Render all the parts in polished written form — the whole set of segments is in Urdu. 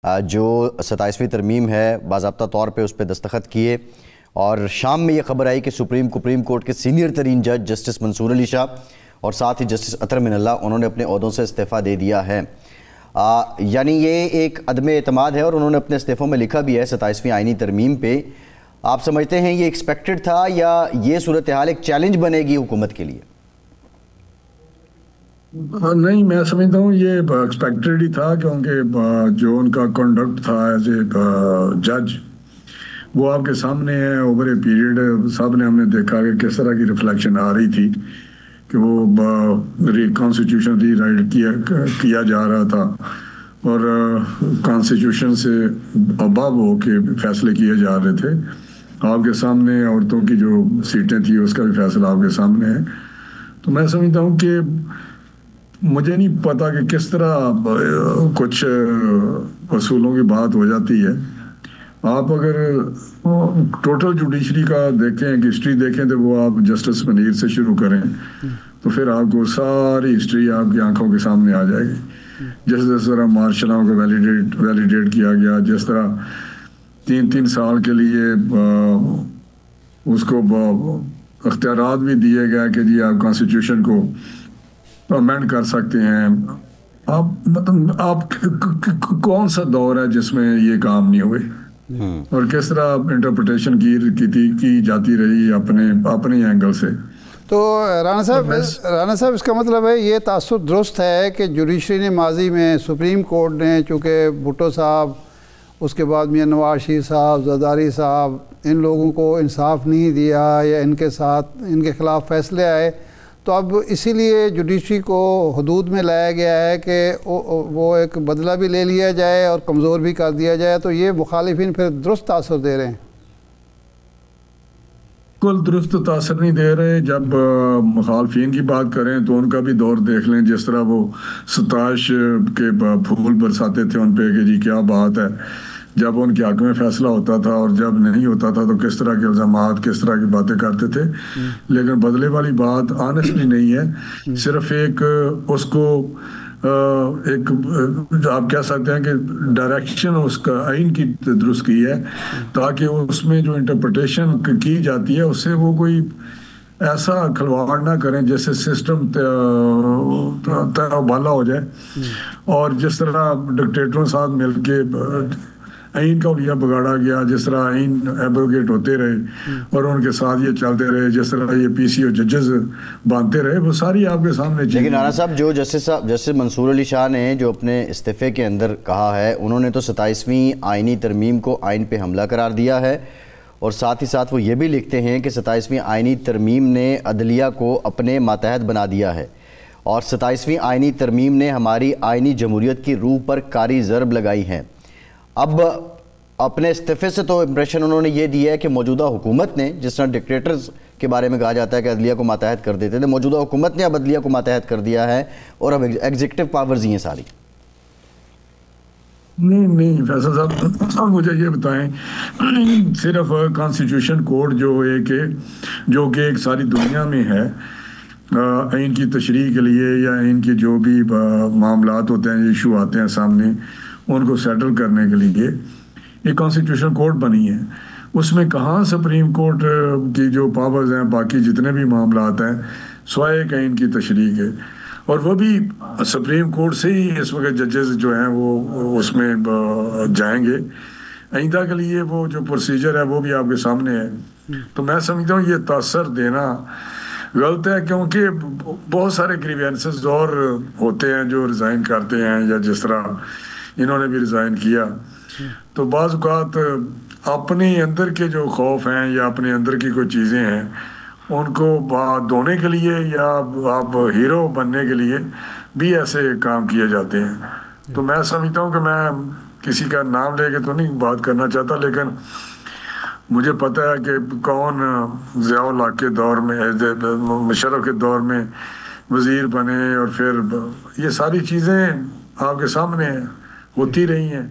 جو 27ویں ترمیم ہے باضابطہ طور پہ اس پہ دستخط کیے، اور شام میں یہ خبر آئی کہ سپریم کورٹ کے سینئر ترین جج جسٹس منصور علی شاہ اور ساتھ ہی جسٹس اطہر من اللہ انہوں نے اپنے عہدوں سے استعفیٰ دے دیا ہے۔ یعنی یہ ایک عدم اعتماد ہے، اور انہوں نے اپنے استعفوں میں لکھا بھی ہے 27ویں آئینی ترمیم پہ۔ آپ سمجھتے ہیں یہ ایکسپیکٹڈ تھا یا یہ صورتحال ایک چیلنج بنے گی حکومت کے لیے؟ نہیں، میں سمجھتا ہوں یہ ایکسپیکٹڈ ہی تھا، کیونکہ جو ان کا کنڈکٹ تھا ایز اے جج وہ آپ کے سامنے ہے۔ اوور اے پیریڈ سب نے ہم نے دیکھا کہ کس طرح کی ریفلیکشن آ رہی تھی کہ وہ کانسٹیٹیوشن ری رائٹ کیا جا رہا تھا، اور کانسٹیٹیوشن سے اباب ہو کے فیصلے کیے جا رہے تھے۔ آپ کے سامنے عورتوں کی جو سیٹیں تھیں اس کا بھی فیصلہ آپ کے سامنے ہے۔ تو میں سمجھتا ہوں کہ مجھے نہیں پتا کہ کس طرح کچھ اصولوں کی بات ہو جاتی ہے۔ آپ اگر ٹوٹل جوڈیشری کا دیکھیں، ہسٹری دیکھیں، تو وہ آپ جسٹس منیر سے شروع کریں تو پھر آپ کو ساری ہسٹری آپ کی آنکھوں کے سامنے آ جائے گی۔ جس طرح مارشلاں کو ویلیڈیٹ کیا گیا، جس طرح 3 سال کے لیے اس کو اختیارات بھی دیے گئے کہ جی آپ کانسٹیٹیوشن کو امینڈ کر سکتے ہیں۔ آپ کون سا دور ہے جس میں یہ کام نہیں ہوئے، اور کس طرح انٹرپریٹیشن کی جاتی رہی اپنے اینگل سے۔ تو رانا صاحب اس کا مطلب ہے یہ تاثر درست ہے کہ جوڈیشری نے ماضی میں سپریم کورٹ نے، چونکہ بھٹو صاحب، اس کے بعد میاں نواز شریف صاحب، زرداری صاحب، ان لوگوں کو انصاف نہیں دیا یا ان کے خلاف فیصلے آئے، تو اب اسی لیے جوڈیشری کو حدود میں لایا گیا ہے کہ وہ ایک بدلہ بھی لے لیا جائے اور کمزور بھی کر دیا جائے۔ تو یہ مخالفین پھر درست تاثر دے رہے ہیں؟ بالکل درست تاثر نہیں دے رہے۔ جب مخالفین کی بات کریں تو ان کا بھی دور دیکھ لیں، جس طرح وہ ستائش کے پھول برساتے تھے ان پہ کہ جی کیا بات ہے، جب ان کے حق میں فیصلہ ہوتا تھا، اور جب نہیں ہوتا تھا تو کس طرح کے الزامات، کس طرح کی باتیں کرتے تھے۔ لیکن بدلے والی بات آنیسٹلی نہیں ہے، صرف ایک اس کو ایک آپ کہہ سکتے ہیں کہ ڈائریکشن اس کا آئین کی درست کی ہے، تاکہ اس میں جو انٹرپریٹیشن کی جاتی ہے اس سے وہ کوئی ایسا کھلواڑ نہ کریں جس سے سسٹم بالا ہو جائے، اور جس طرح ڈکٹیٹروں کے ساتھ مل کے آئین کا حلیہ بگاڑا گیا، جس طرح آئین ایبروگیٹ ہوتے رہے اور ان کے ساتھ یہ چلتے رہے، جس طرح یہ پی سی او ججز باندھتے رہے، وہ ساری آپ کے سامنے چیزیں۔ لیکن رانا صاحب، جو جسٹس منصور علی شاہ نے جو اپنے استعفے کے اندر کہا ہے، انہوں نے تو 27ویں آئینی ترمیم کو آئین پہ حملہ قرار دیا ہے، اور ساتھ ہی ساتھ وہ یہ بھی لکھتے ہیں کہ 27ویں آئینی ترمیم نے عدلیہ کو اپنے ماتحت بنا دیا ہے، اور 27ویں آئینی ترمیم نے ہماری آئینی جمہوریت کی روح پر کاری ضرب لگائی ہے۔ اب اپنے استعفے سے تو امپریشن انہوں نے یہ دیا ہے کہ موجودہ حکومت نے، جس طرح ڈکٹیٹرز کے بارے میں کہا جاتا ہے کہ عدلیہ کو ماتحت کر دیتے تھے، موجودہ حکومت نے اب عدلیہ کو ماتحت کر دیا ہے اور اب ایگزیکٹو پاورز ہی ہیں ساری۔ نہیں فیصل صاحب، مجھے یہ بتائیں، صرف کانسٹیٹیوشن کوڈ جو کہ ایک ساری دنیا میں ہے آئین کی تشریح کے لیے، یا آئین کے جو بھی معاملات ہوتے ہیں، ایشو آتے ہیں سامنے، ان کو سیٹل کرنے کے لیے ایک کانسٹیٹیوشن کوڈ بنی ہے۔ اس میں کہاں سپریم کورٹ کی جو پاورز ہیں، باقی جتنے بھی معاملات ہیں، سوائے ایک آئین کی تشریح کے، اور وہ بھی سپریم کورٹ سے ہی اس وقت ججز جو ہیں وہ اس میں جائیں گے۔ آئندہ کے لیے وہ جو پروسیجر ہے وہ بھی آپ کے سامنے ہے۔ تو میں سمجھتا ہوں یہ تاثر دینا غلط ہے، کیونکہ بہت سارے گریوینسز اور ہوتے ہیں جو ریزائن کرتے ہیں، یا جس طرح انہوں نے بھی ریزائن کیا۔ تو بعض اوقات اپنے اندر کے جو خوف ہیں یا اپنے اندر کی کوئی چیزیں ہیں، ان کو دھونے کے لیے یا آپ ہیرو بننے کے لیے بھی ایسے کام کیے جاتے ہیں۔ تو میں سمجھتا ہوں کہ میں کسی کا نام لے کے تو نہیں بات کرنا چاہتا، لیکن مجھے پتہ ہے کہ کون ضیاء الحق کے دور میں، مشرف کے دور میں وزیر بنے، اور پھر یہ ساری چیزیں آپ کے سامنے ہوتی رہی ہیں۔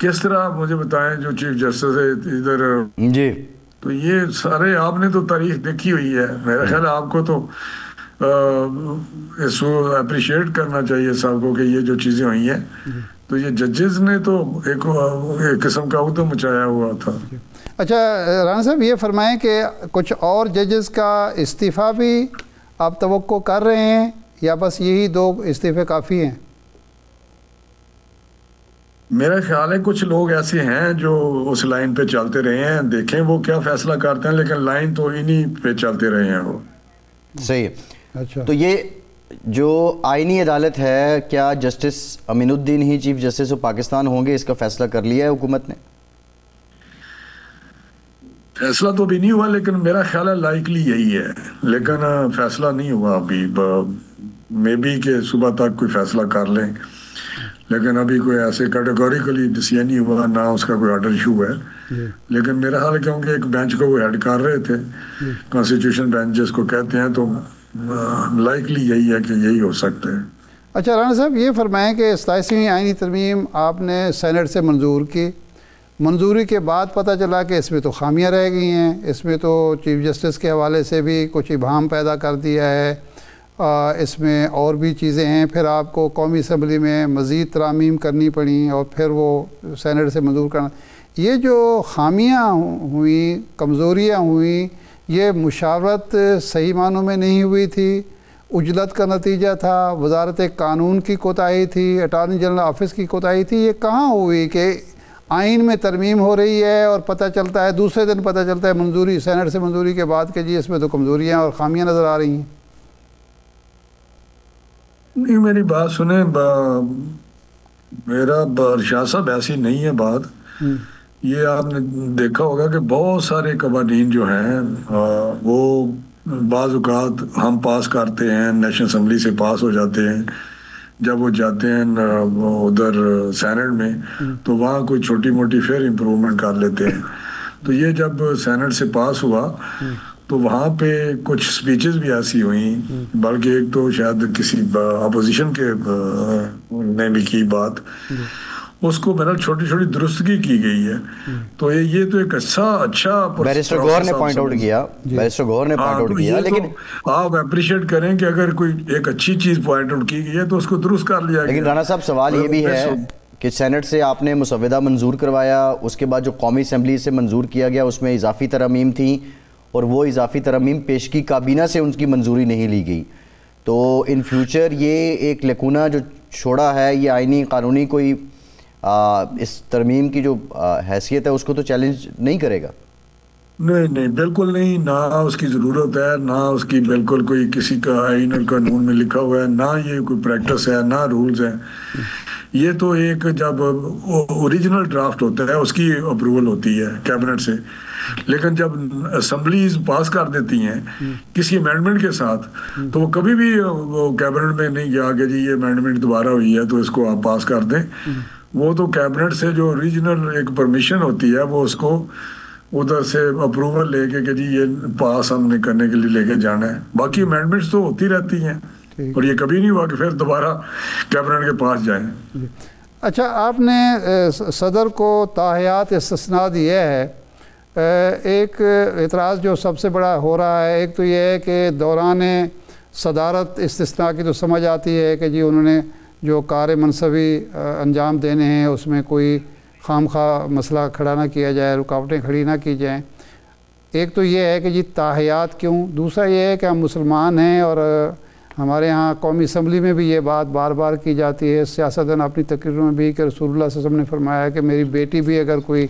کس طرح مجھے بتائیں جو چیف جسٹس ہے ادھر جی، تو یہ سارے آپ نے تو تاریخ دیکھی ہوئی ہے، میرا خیال ہے آپ کو تو اس کو اپریشیٹ کرنا چاہیے سب کو کہ یہ جو چیزیں ہوئی ہیں تو یہ ججز نے تو ایک قسم کا ادھم مچایا ہوا تھا. اچھا رانا صاحب یہ فرمائیں کہ کچھ اور ججز کا استعفیٰ بھی آپ توقع کر رہے ہیں یا بس یہی 2 استعفے کافی ہیں؟ میرا خیال ہے کچھ لوگ ایسے ہیں جو اس لائن پہ چلتے رہے ہیں, دیکھیں وہ کیا فیصلہ کرتے ہیں, لیکن لائن تو انہی پہ چلتے رہے ہیں وہ. صحیح. اچھا تو یہ جو آئینی عدالت ہے, کیا justice Amin Uddin he chief justice of Pakistan ہوں گے؟ اس کا فیصلہ کر لیا ہے حکومت نے؟ فیصلہ تو بھی نہیں ہوا, لیکن میرا خیال ہے لائکلی یہی ہے, لیکن فیصلہ نہیں ہوا ابھی. مے بی کہ صبح تک کوئی فیصلہ کر لیں, لیکن ابھی کوئی ایسے کیٹیگوریکلی ڈیسیژن نہیں ہوا, نہ اس کا کوئی آرڈر ایشو ہے. لیکن میرا خیال ہے کیونکہ ایک بینچ کو وہ ہیڈ کر رہے تھے, کانسٹیٹیوشن بینچ جس کو کہتے ہیں, تو لائکلی یہی ہے کہ یہی ہو سکتے ہیں. اچھا رانا صاحب یہ فرمائیں کہ 27ویں آئینی ترمیم آپ نے سینٹ سے منظور کی, منظوری کے بعد پتہ چلا کہ اس میں تو خامیاں رہ گئی ہیں, اس میں تو چیف جسٹس کے حوالے سے بھی کچھ ابہام پیدا کر دیا ہے, اس میں اور بھی چیزیں ہیں. پھر آپ کو قومی اسمبلی میں مزید ترامیم کرنی پڑیں اور پھر وہ سینٹ سے منظور کرنا. یہ جو خامیاں ہوئیں, کمزوریاں ہوئیں, یہ مشاورت صحیح معنوں میں نہیں ہوئی تھی, عجلت کا نتیجہ تھا, وزارت قانون کی کوتاہی تھی, اٹارنی جنرل آفس کی کوتاہی تھی؟ یہ کہاں ہوئی کہ آئین میں ترمیم ہو رہی ہے اور پتہ چلتا ہے دوسرے دن پتہ چلتا ہے منظوری سینٹ سے منظوری کے بعد کہ جی اس میں تو کمزوریاں اور خامیاں نظر آ رہی ہیں؟ نہیں, میری بات سنیں, میرا ارشاد صاحب ایسی نہیں ہے بات. یہ آپ نے دیکھا ہوگا کہ بہت سارے قوانین جو ہیں وہ بعض اوقات ہم پاس کرتے ہیں, نیشنل اسمبلی سے پاس ہو جاتے ہیں, جب وہ جاتے ہیں ادھر سینٹ میں تو وہاں کوئی چھوٹی موٹی پھر امپروومنٹ کر لیتے ہیں. تو یہ جب سینٹ سے پاس ہوا تو وہاں پہ کچھ سپیچز بھی ایسی ہوئیں, بلکہ ایک تو شاید کسی اپوزیشن کے نے بھی کی بات, اس کو میرا چھوٹی چھوٹی درستگی کی گئی ہے. تو یہ تو ایک اچھا بیرسٹر گوہر نے پوائنٹ آؤٹ کیا, بیرسٹر گوہر نے پوائنٹ آؤٹ کیا, لیکن آپ اپریشیٹ کریں کہ اگر کوئی ایک اچھی چیز پوائنٹ آؤٹ کی گئی ہے تو اس کو درست کر لیا گیا. لیکن رانا صاحب سوال یہ بھی ہے کہ سینٹ سے آپ نے مسودہ منظور کروایا, اس کے بعد جو قومی اسمبلی سے منظور کیا گیا اس میں اضافی ترامیم تھیں, اور وہ اضافی ترامیم پیشگی کابینہ سے ان کی منظوری نہیں لی گئی. تو ان فیوچر یہ ایک لکونہ جو چھوڑا ہے, یہ آئینی قانونی کوئی اس ترمیم کی جو حیثیت ہے اس کو تو چیلنج نہیں کرے گا؟ نہیں, بالکل نہیں, نہ اس کی ضرورت ہے, نہ اس کی بالکل کوئی کسی کا آئین اور قانون میں لکھا ہوا ہے, نہ یہ کوئی پریکٹس ہے, نہ رولز ہیں. یہ تو ایک جب اوریجنل ڈرافٹ ہوتا ہے اس کی اپروول ہوتی ہے کیبنٹ سے, لیکن جب اسمبلیز پاس کر دیتی ہیں کسی امینڈمنٹ کے ساتھ تو وہ کبھی بھی وہ کیبنٹ میں نہیں گیا کہ جی یہ امینڈمنٹ دوبارہ ہوئی ہے تو اس کو آپ پاس کر دیں. وہ تو کیبنٹ سے جو اوریجنل ایک پرمیشن ہوتی ہے وہ اس کو ادھر سے اپروول لے کے کہ جی یہ پاس ہم نے کرنے کے لیے لے کے جانا ہے. باقی امینڈمنٹس تو ہوتی رہتی ہیں اور یہ کبھی نہیں ہوا کہ پھر دوبارہ کیبنٹ کے پاس جائیں. اچھا, آپ نے صدر کو تاحیات استثناء دیا ہے. ایک اعتراض جو سب سے بڑا ہو رہا ہے, ایک تو یہ ہے کہ دوران صدارت استثناء کی تو سمجھ آتی ہے کہ جی انہوں نے جو کار منصبی انجام دینے ہیں اس میں کوئی خام خواہ مسئلہ کھڑا نہ کیا جائے, رکاوٹیں کھڑی نہ کی جائیں. ایک تو یہ ہے کہ جی تاحیات کیوں. دوسرا یہ ہے کہ ہم مسلمان ہیں اور ہمارے ہاں قومی اسمبلی میں بھی یہ بات بار بار کی جاتی ہے, سیاستدان اپنی تقریروں میں بھی, کہ رسول اللہ صلی اللہ علیہ وسلم نے فرمایا کہ میری بیٹی بھی اگر کوئی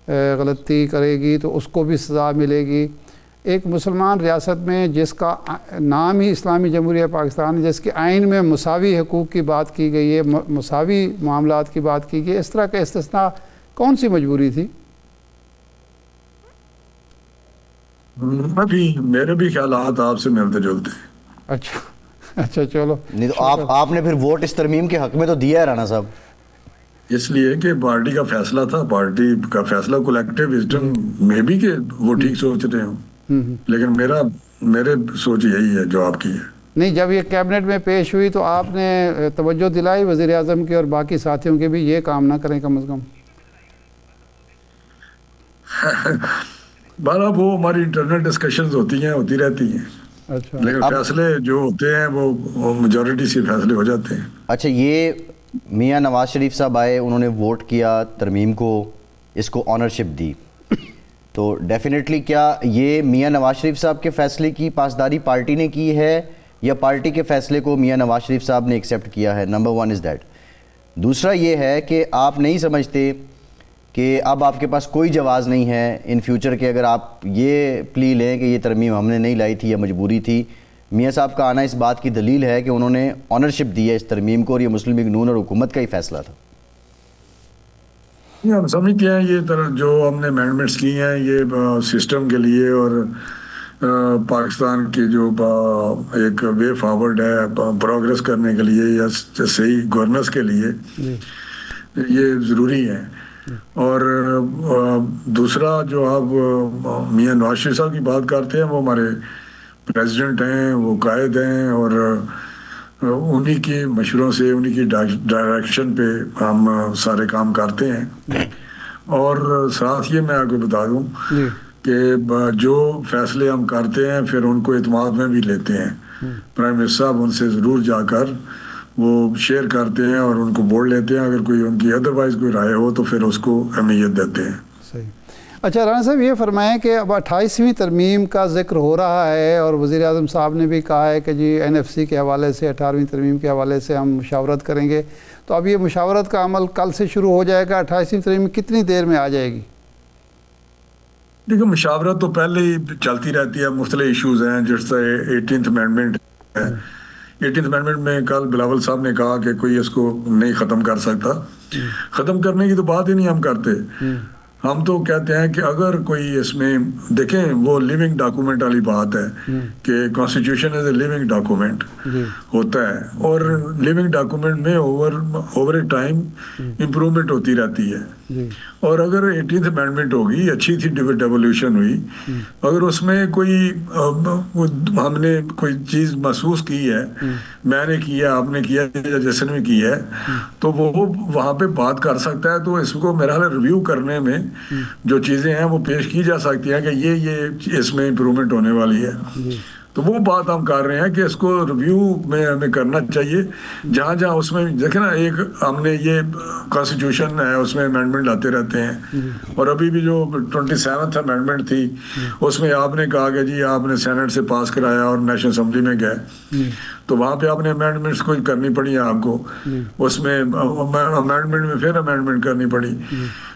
غلطی کرے گی تو اس کو بھی سزا ملے گی. ایک مسلمان ریاست میں جس کا نام ہی اسلامی جمہوریہ پاکستان ہے, جس کے آئین میں مساوی حقوق کی بات کی گئی ہے, مساوی معاملات کی بات کی گئی ہے, اس طرح کا استثناء کون سی مجبوری تھی؟ میرے بھی خیالات آپ سے ملتے جلتے ہیں. اچھا چلو. نہیں تو آپ نے پھر ووٹ اس ترمیم کے حق میں تو دیا ہے رانا صاحب, اس لیے کہ پارٹی کا فیصلہ تھا, پارٹی کا فیصلہ کولیکٹیو وزڈم میں بھی کہ وہ ٹھیک سوچ رہے ہوں, لیکن میرے سوچ یہی ہے جو آپ کی ہے. نہیں, جب یہ کیبنٹ میں پیش ہوئی تو آپ نے توجہ دلائی وزیر اعظم کی اور باقی ساتھیوں کے بھی یہ کام نہ کریں کم از کم؟ بارہ وہ ہماری انٹرنل ڈسکشنز ہوتی رہتی ہیں. اچھا, لیکن فیصلے جو ہوتے ہیں وہ میجورٹی سے فیصلے ہو جاتے ہیں. اچھا, یہ میاں نواز شریف صاحب آئے, انہوں نے ووٹ کیا ترمیم کو, اس کو آنرشپ دی, تو ڈیفینیٹلی کیا یہ میاں نواز شریف صاحب کے فیصلے کی پاسداری پارٹی نے کی ہے یا پارٹی کے فیصلے کو میاں نواز شریف صاحب نے ایکسیپٹ کیا ہے؟ Number 1 is that. دوسرا یہ ہے کہ آپ نہیں سمجھتے کہ اب آپ کے پاس کوئی جواز نہیں ہے ان فیوچر کے, اگر آپ یہ پلی لیں کہ یہ ترمیم ہم نے نہیں لائی تھی یا مجبوری تھی, میاں صاحب کا آنا اس بات کی دلیل ہے کہ انہوں نے آنرشپ دی ہے اس ترمیم کو اور یہ مسلم لیگ نون اور حکومت کا ہی فیصلہ تھا. ہم سمجھتے ہیں یہ جو ہم نے امینڈمنٹس کی ہیں یہ سسٹم کے لیے اور پاکستان کی جو ایک وے فارورڈ ہے پروگریس کرنے کے لیے یا صحیح گورننس کے لیے یہ ضروری ہے. اور دوسرا جو آپ میاں نواز شریف صاحب کی بات کرتے ہیں, وہ ہمارے پریزیڈنٹ ہیں, وہ قائد ہیں, اور انہی کی مشوروں سے انہی کی ڈائریکشن پہ ہم سارے کام کرتے ہیں. اور ساتھ یہ میں آپ کو بتا دوں کہ جو فیصلے ہم کرتے ہیں پھر ان کو اعتماد میں بھی لیتے ہیں. پرائم منسٹر صاحب ان سے ضرور جا کر وہ شیئر کرتے ہیں اور ان کو بول لیتے ہیں, اگر کوئی ان کی ادروائز کوئی رائے ہو تو پھر اس کو اہمیت دیتے ہیں. صحیح. اچھا رانا صاحب یہ فرمائیں کہ اب 28ویں ترمیم کا ذکر ہو رہا ہے اور وزیر اعظم صاحب نے بھی کہا ہے کہ جی NFC کے حوالے سے 18ویں ترمیم کے حوالے سے ہم مشاورت کریں گے, تو اب یہ مشاورت کا عمل کل سے شروع ہو جائے گا, 28ویں ترمیم کتنی دیر میں آ جائے گی؟ دیکھیں مشاورت تو پہلے ہی چلتی رہتی ہے, مختلف ایشوز ہیں, جس طرح 18th امینڈمنٹ ہے. 18th امینڈمنٹ میں کل بلاول صاحب نے کہا کہ کوئی اس کو نہیں ختم کر سکتا. ختم کرنے کی تو بات ہی نہیں ہم کرتے. ہم تو کہتے ہیں کہ اگر کوئی اس میں دیکھیں وہ لیونگ ڈاکومنٹ والی بات ہے کہ constitution is a living document ہوتا ہے, اور لیونگ ڈاکومنٹ میں اوور اے ٹائم امپرومنٹ ہوتی رہتی ہے. اور اگر 18th امینڈمنٹ ہوگی, اچھی تھی, ڈیولیوشن ہوئی, اگر اس میں کوئی ہم نے کوئی چیز محسوس کی ہے, میں نے کیا, آپ نے کیا یا جیسن نے کی ہے, تو وہ وہاں پہ بات کر سکتا ہے. تو اس کو میرا خیال ریویو کرنے میں جو چیزیں ہیں وہ پیش کی جا سکتی ہیں کہ یہ اس میں امپرومنٹ ہونے والی ہے. تو وہ بات ہم کر رہے ہیں کہ اس کو ریویو میں ہمیں کرنا چاہیے. جہاں جہاں اس میں دیکھیں نا, ایک ہم نے یہ کانسٹیٹیوشن ہے اس میں امینڈمنٹ لاتے رہتے ہیں, اور ابھی بھی جو 27th امینڈمنٹ تھی اس میں آپ نے کہا کہ جی آپ نے سینٹ سے پاس کرایا اور نیشنل اسمبلی میں گئے, تو وہاں پہ آپ نے امینڈمنٹس کوئی کرنی پڑی آپ کو, اس میں امینڈمنٹ میں پھر امینڈمنٹ کرنی پڑی.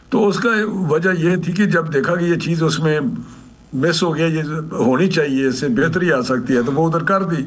تو اس کا وجہ یہ تھی کہ جب دیکھا کہ یہ چیز اس میں مس ہو گیا, یہ ہونی چاہیے, اس سے بہتری آ سکتی ہے, تو وہ ادھر کر دی.